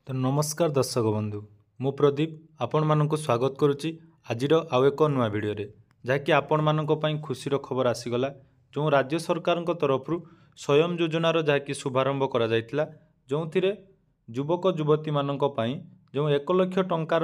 तो नमस्कार दर्शक बंधु मु प्रदीप आपण मानक स्वागत करुच्ची आज आउ एक नुआ भिडियो जहाँकि आपण मानक पई खुशीर खबर आसीगला जो राज्य सरकार तरफ स्वयं योजनार जहाँकि शुभारंभ करा जायतिला जो युवक युवती मानक पई जो 1 लाख टंकार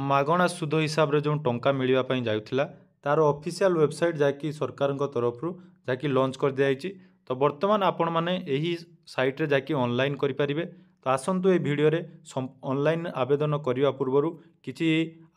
मागणा सुध हिसाब रे जो टंका मिलवा पई जाउथिला तार ऑफिशियल वेबसाइट जहाँकि सरकार तरफ जहाँकि लॉन्च कर दिया जायछि। तो वर्तमान आपण माने एही साइट रे जाकि ऑनलाइन करि परिबे। तो आसंतु ए भिडियो रे ऑनलाइन आवेदन करने पूर्व किसी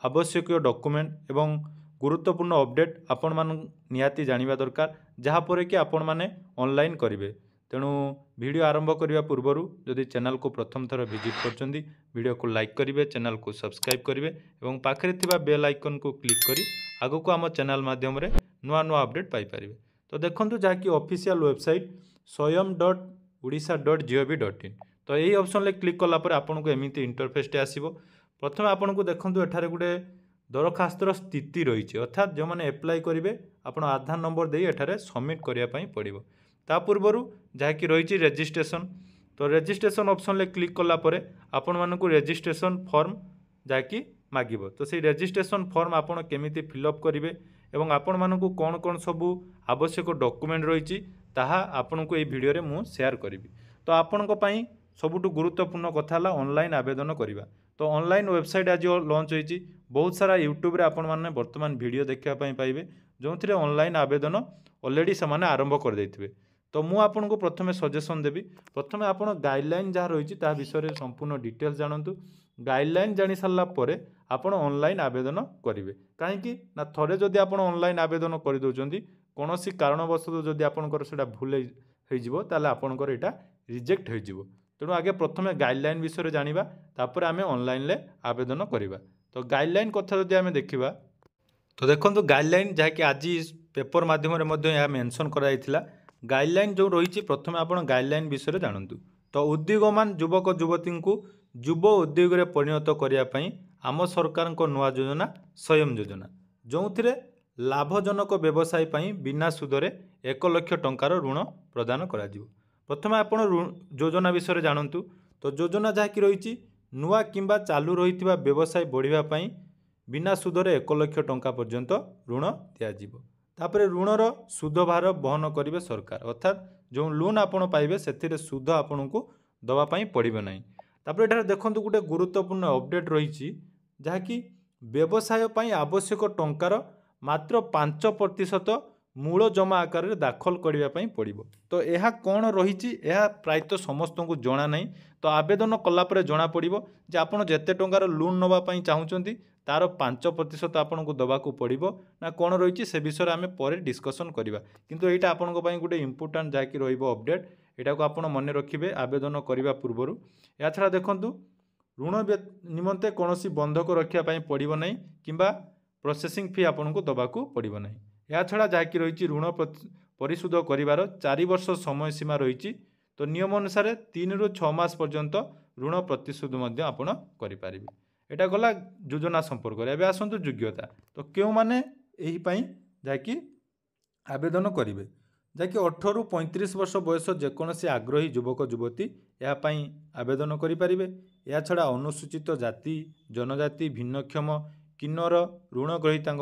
आवश्यक डॉक्यूमेंट एवं गुरुत्वपूर्ण अपडेट आपण मान निहाती जानिबा दरकार जहाँपर कि आपण माने ऑनलाइन करेंगे। तेणु वीडियो आरंभ करने पूर्व जदि चैनल को प्रथम थर विजिट करछंती वीडियो को लाइक करेंगे, चैनल को सब्सक्राइब करेंगे और पाखरे थिबा बेल आइकन को क्लिक करी आगो को आम चैनल माध्यम रे नुआ नुआ अपडेट पाई परिबे। तो देखंतु जहाँकि ऑफिशियल वेबसाइट swayam.odisha.gov.in। तो यही ऑप्शन ले क्लिक कलापर आपन को एमती इंटरफेसटे आसो। प्रथम आपन को देखो एठारे गोटे दरखास्तर स्थिति रही अर्थात जो मैंने एप्लाय करेंगे आप आधार नंबर दे एठारे सबमिट करने पड़ो। ता पूर्वर जहाँकि रही रेजिस्ट्रेशन। तो रेजिस्ट्रेशन ऑप्शन ले क्लिक कलापर आपण मानक रेजिस्ट्रेशन फॉर्म जहाँकि मागिब। तो से रेजिस्ट्रेशन फॉर्म आपड़ केमिति फिलअप करेंगे एवं आपण मानक कौन कौन सबू आवश्यक डॉक्यूमेंट रही ताहा आपण को ये वीडियो रे मु शेयर करी। तो आपण सबुठ गुरुत्वपूर्ण कथा है ऑनलाइन आवेदन करवा। तो ऑनलाइन वेबसाइट आज लॉन्च होती बहुत सारा यूट्यूब रे आपण माने वर्तमान वीडियो देखापी पाइबे जो थे ऑनलाइन आवेदन ऑलरेडी से आरंभ कर देथिबे। तो मु आपन को प्रथमे सजेशन देवी प्रथमे आपण गाइडलाइन जहाँ रही विषय में संपूर्ण डिटेल्स जानतु। गाइडलाइन जानी सारा पर आपण ऑनलाइन आवेदन करेंगे कहीं ना थरे जदि आप ऑनलाइन आवेदन कर दौरान कौन कारणवश जदि आपंकर से भूल होता आपंकर यहाँ रिजेक्ट हो। तेणु आगे प्रथमे गाइडलाइन विषय जानिबा तापर आमे ऑनलाइन ले आवेदन करिबा। तो गाइडलाइन कथा जदि आमे देखिबा तो देखंतु गाइडलाइन जहाँकि आज पेपर माध्यम रे मध्य या मेंशन करा जायतिला। गाइडलाइन जो रही प्रथमे आपण गाइडलाइन विषय जानतु। तो उद्योगमान युवक युवती को युव उद्योग रे परिणत करिया पई आम सरकार को नुआ योजना स्वयं योजना जो थिरे लाभजनक व्यवसाय पई बिना सुदरे 1 लाख टंकार ऋण प्रदान करा जिवो। प्रथमे आपण योजना विषय जानतु। तो योजना जहाँकि रही नुआ किंबा चालू रही व्यवसाय बढ़ावाई बिना सुदरे 1 लाख टंका पर्यंत ऋण दिज्व। तापर ऋणर सुध भार बहन करेंगे सरकार अर्थात जो लोन आपड़ पाइबे से सुध आपन को दवापाई पड़े ना। तापर एठारे देखंतु गोटे गुरुत्वपूर्ण अपडेट रही जहाँकि व्यवसाय पई आवश्यक टंकार मात्र 5% मूल जमा आकार में दाखल करने पड़ो। तो यह कौन रही प्रायतः समस्त को जना ना। तो आवेदन कलापर जना पड़ो जे आपड़ जिते टंकार लोन नापी चाहूँगी तार 5% आपन को दबाक पड़ो ना कौन रही से विषय आम पर डिस्कसन करवा। किंतु यहाँ आपण गोटे इंपोर्टाट जहाँकि अपडेट यहाँ को आप मन रखिए आवेदन करने पूर्वर। या छड़ा देखूँ ऋण निमंते कौन बंधक रखापी पड़ो ना कि प्रोसेसिंग फी आपन को दबाक पड़ो ना। या छड़ा जहाँकि रही ऋण परिशोध कर 4 वर्ष समय सीमा रही। तो नियम अनुसार 3 ରୁ 6 मास पर्यंत ऋण प्रतिशोध आपण करें। यहाँ गला योजना संपर्क में। आसतु योग्यता। तो क्यों माने यही जहाँकि आवेदन करेंगे जहाँकि 18 ରୁ 35 वर्ष बयस जेकोसी आग्रही युवक युवती यापाई आवेदन करें। या छड़ा अनुसूचित जाति जनजाति भिन्नक्षम किन्नर ऋण ग्रहीता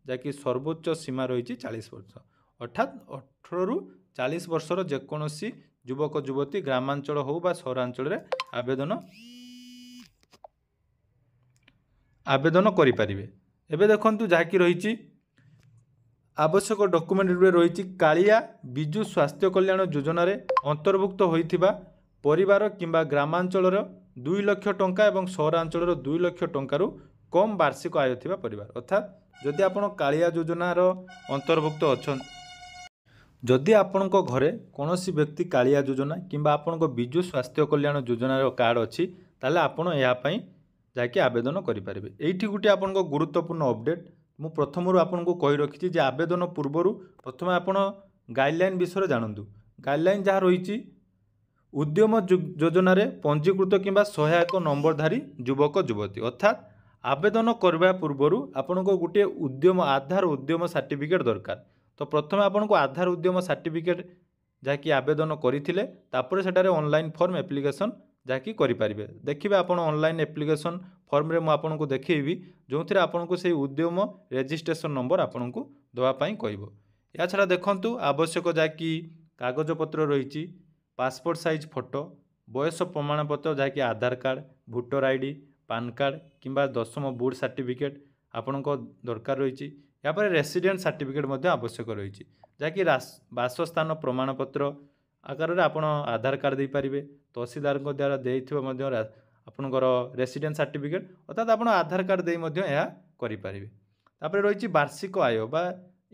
जहाँकि सर्वोच्च सीमा रही 40 वर्ष अर्थात 18 ରୁ 40 वर्षर जेकोसी युवक युवती ग्रामांचल हो बा सहरांचल आवेदन करें। एबे देखंतु जहाँकि रही आवश्यक डॉक्यूमेंट रही कालिया विजु स्वास्थ्य कल्याण योजना रे अंतर्भुक्त होइथिबा परिवार किंबा ग्रामांचल 2 लाख टंका एवं सहरांचल 2 लाख टंकार कम वार्षिक आय थिबा परिवार अर्थात जदि आपण कालिया योजनार अंतर्भुक्त अच्छा जदि आपण घरे कौन व्यक्ति कालिया योजना किंबा आपण विजु स्वास्थ्य कल्याण योजनार कार्ड अच्छी ताले आपण यापाई जाकि आवेदन करेंगे। ये गोटे आप गुरुत्वपूर्ण अपडेट मु प्रथम आपन को कही रखी जे आवेदन पूर्वर प्रथम आपण गाइडलाइन विषय जानतु। गाइडलाइन जहाँ रही उद्यम योजना रे पंजीकृत किंबा सहायक नंबरधारी युवक युवती अर्थात आवेदन करने पूर्वर आपण को गोटे उद्यम आधार उद्यम सर्टिफिकेट दरकार। तो प्रथम आपन को आधार उद्यम सर्टिफिकेट जहाँकि आवेदन करते ऑनलाइन फॉर्म एप्लिकेशन ଯାକି କରିପାରିବେ। ଦେଖିବେ ଆପଣ ଅନଲାଇନ୍ ଆପ୍ଲିକେସନ୍ ଫର୍ମରେ ମୁଁ ଆପଣଙ୍କୁ ଦେଖେଇବି ଯେଉଁଥିରେ ଆପଣଙ୍କୁ ସେଇ ଉଦ୍ୟମ ରେଜିଷ୍ଟ୍ରେସନ୍ ନମ୍ବର ଆପଣଙ୍କୁ ଦେବା ପାଇଁ କହିବ। ଏହା ଛଡ଼ା ଦେଖନ୍ତୁ ଆବଶ୍ୟକ ଯାହାକି କାଗଜପତ୍ର ରହିଛି, ପାସପୋର୍ଟ ସାଇଜ୍ ଫଟୋ, ବୟସ ପ୍ରମାଣପତ୍ର ଯାହାକି Aadhaar card, voter ID, PAN card କିମ୍ବା 10ମ ବୋର୍ଡ଼ ସାର୍ଟିଫିକେଟ୍ ଆପଣଙ୍କ ଦରକାର ରହିଛି। ଏହାପରେ ରେସିଡେଣ୍ଟ ସାର୍ଟିଫିକେଟ୍ ମଧ୍ୟ ଆବଶ୍ୟକ ରହିଛି, ଯାହାକି ବାସସ୍ଥାନ ପ୍ରମାଣପତ୍ର ଆକାରରେ ଆପଣ ଆଧାର କାର୍ଡ଼ ଦେଇପାରିବେ। ତହସିଲଦାରଙ୍କ ଦ୍ୱାରା ଦେଇଥିବା ମଧ୍ୟ ଆପଣଙ୍କର ରେସିଡେଣ୍ଟ ସାର୍ଟିଫିକେଟ୍, ଅର୍ଥାତ୍ ଆପଣ ଆଧାର କାର୍ଡ଼ ଦେଇ ମଧ୍ୟ ଏହା କରିପାରିବେ। ତାପରେ ରହିଛି ବାର୍ଷିକ ଆୟ ବା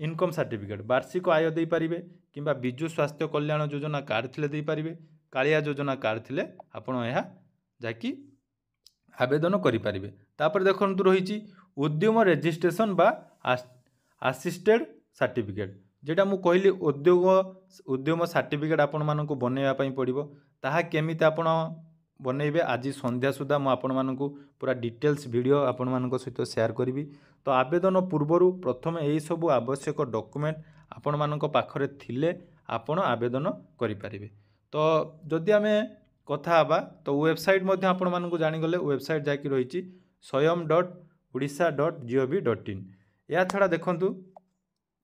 ଇନକମ୍ ସାର୍ଟିଫିକେଟ୍, ବାର୍ଷିକ ଆୟ ଦେଇପାରିବେ କିମ୍ବା ବିଜୁ ସ୍ୱାସ୍ଥ୍ୟ କଲ୍ୟାଣ ଯୋଜନା କାର୍ଡ଼ ଥିଲେ ଦେଇପାରିବେ। କାଳିଆ ଯୋଜନା କାର୍ଡ଼ ଥିଲେ ଆପଣ ଏହା ଯାହାକି ଆବେଦନ କରିପାରିବେ। ତାପରେ ଦେଖନ୍ତୁ ରହିଛି ଉଦ୍ୟମ ରେଜିଷ୍ଟ୍ରେସନ୍ ବା ଆସିଷ୍ଟେଡ୍ ସାର୍ଟିଫିକେଟ୍, যেটা ମୁଁ କହିଲି ଉଦ୍ୟମ ସାର୍ଟିଫିକେଟ୍ ଆପଣମାନଙ୍କୁ ବନେଇବା ପାଇଁ ପଡ଼ିବ। ତାହା କେମିତି ଆପଣ ବନେଇବେ ଆଜି ସନ୍ଧ୍ୟା ସୁଦ୍ଧା ମୁଁ ଆପଣମାନଙ୍କୁ ପୁରା ଡିଟେଲ୍ସ ଭିଡ଼ିଓ ଆପଣମାନଙ୍କ ସହିତ ସେୟାର କରିବି। ତ ଆବେଦନ ପୂର୍ବରୁ ପ୍ରଥମେ ଏହିସବୁ ଆବଶ୍ୟକ ଡକୁମେଣ୍ଟ ଆପଣମାନଙ୍କ ପାଖରେ ଥିଲେ ଆପଣ ଆବେଦନ କରିପାରିବେ। ତ ଯଦି ଆମେ କଥା ହେବା ତ ୱେବସାଇଟ୍ ମଧ୍ୟ ଆପଣମାନଙ୍କୁ ଜାଣିଗଲେ, ୱେବସାଇଟ୍ ଯାହାକି ରହିଛି swayam.odisha.gov.in। ଏହା ଛଡ଼ା ଦେଖନ୍ତୁ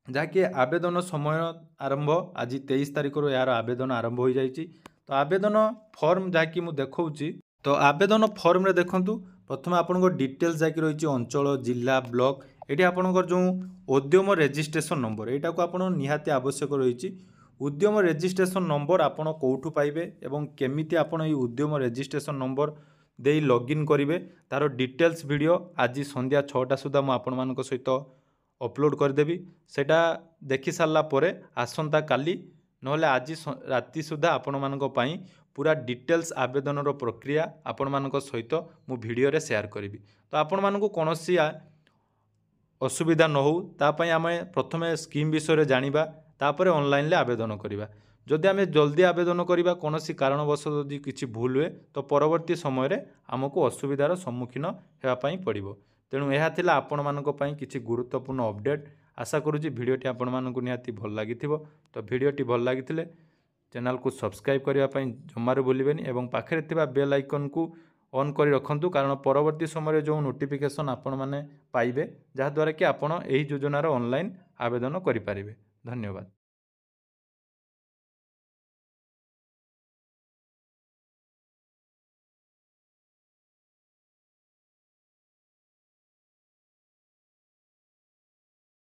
ଯାହାକି ଆବେଦନ ସମୟ ଆରମ୍ଭ ଆଜି 23 ତାରିଖରୁ ଏହାର ଆବେଦନ ଆରମ୍ଭ ହୋଇଯାଇଛି। ତ ଆବେଦନ ଫର୍ମ ଯାହାକି ମୁଁ ଦେଖାଉଛି, ତ ଆବେଦନ ଫର୍ମରେ ଦେଖନ୍ତୁ ପ୍ରଥମେ ଆପଣଙ୍କ ଡିଟେଲ୍ସ ଯାହାକି ରହିଛି ଅଞ୍ଚଳ, ଜିଲ୍ଲା, ବ୍ଲକ, ଏଠି ଆପଣଙ୍କର ଯେଉଁ ଉଦ୍ୟମ ରେଜିଷ୍ଟ୍ରେସନ୍ ନମ୍ବର ଏଇଟାକୁ ଆପଣ ନିହାତି ଆବଶ୍ୟକ ରହିଛି। ଉଦ୍ୟମ ରେଜିଷ୍ଟ୍ରେସନ୍ ନମ୍ବର ଆପଣ କେଉଁଠୁ ପାଇବେ ଏବଂ କେମିତି ଆପଣ ଏଇ ଉଦ୍ୟମ ରେଜିଷ୍ଟ୍ରେସନ୍ ନମ୍ବର ଦେଇ ଲଗ୍ଇନ୍ କରିବେ ତାର ଡିଟେଲ୍ସ ଭିଡ଼ିଓ ଆଜି ସନ୍ଧ୍ୟା 6ଟା ସୁଦ୍ଧା ମୁଁ ଆପଣମାନଙ୍କ ସହିତ ଅପଲୋଡ଼ କରିଦେବି। ସେଟା ଦେଖି ସାରିଲା ପରେ ଆସନ୍ତା କାଲି ନହେଲେ ଆଜି ରାତି ସୁଦ୍ଧା ଆପଣମାନଙ୍କ ପାଇଁ ପୁରା ଡିଟେଲ୍ସ ଆବେଦନର ପ୍ରକ୍ରିୟା ଆପଣମାନଙ୍କ ସହିତ ମୁଁ ଭିଡ଼ିଓରେ ସେୟାର କରିବି। ତ ଆପଣମାନଙ୍କୁ କୌଣସି ଅସୁବିଧା ନ ହେଉ ତା ପାଇଁ ଆମେ ପ୍ରଥମେ ସ୍କିମ୍ ବିଷୟରେ ଜାଣିବା, ତାପରେ ଅନଲାଇନ୍ରେ ଆବେଦନ କରିବା। ଯଦି ଆମେ ଜଲ୍ଦି ଆବେଦନ କରିବା କୌଣସି କାରଣବଶତଃ ଯଦି କିଛି ଭୁଲ ହୁଏ ତ ପରବର୍ତ୍ତୀ ସମୟରେ ଆମକୁ ଅସୁବିଧାର ସମ୍ମୁଖୀନ ହେବା ପାଇଁ ପଡ଼ିବ। ତେଣୁ ଏହା ଥିଲା ଆପଣମାନଙ୍କ ପାଇଁ କିଛି ଗୁରୁତ୍ୱପୂର୍ଣ୍ଣ ଅପଡ଼େଟ୍। ଆଶା କରୁଛି ଭିଡ଼ିଓଟି ଆପଣମାନଙ୍କୁ ନିହାତି ଭଲ ଲାଗିଥିବ। ତ ଭିଡ଼ିଓଟି ଭଲ ଲାଗିଥିଲେ ଚ୍ୟାନେଲକୁ ସବସ୍କ୍ରାଇବ୍ କରିବା ପାଇଁ ଜମାରୁ ଭୁଲିବେନି ଏବଂ ପାଖରେ ଥିବା ବେଲ୍ ଆଇକନ୍କୁ ଅନ୍ କରି ରଖନ୍ତୁ, କାରଣ ପରବର୍ତ୍ତୀ ସମୟରେ ଯେଉଁ ନୋଟିଫିକେସନ୍ ଆପଣମାନେ ପାଇବେ ଯାହାଦ୍ୱାରା କି ଆପଣ ଏହି ଯୋଜନାର ଅନଲାଇନ୍ ଆବେଦନ କରିପାରିବେ। ଧନ୍ୟବାଦ।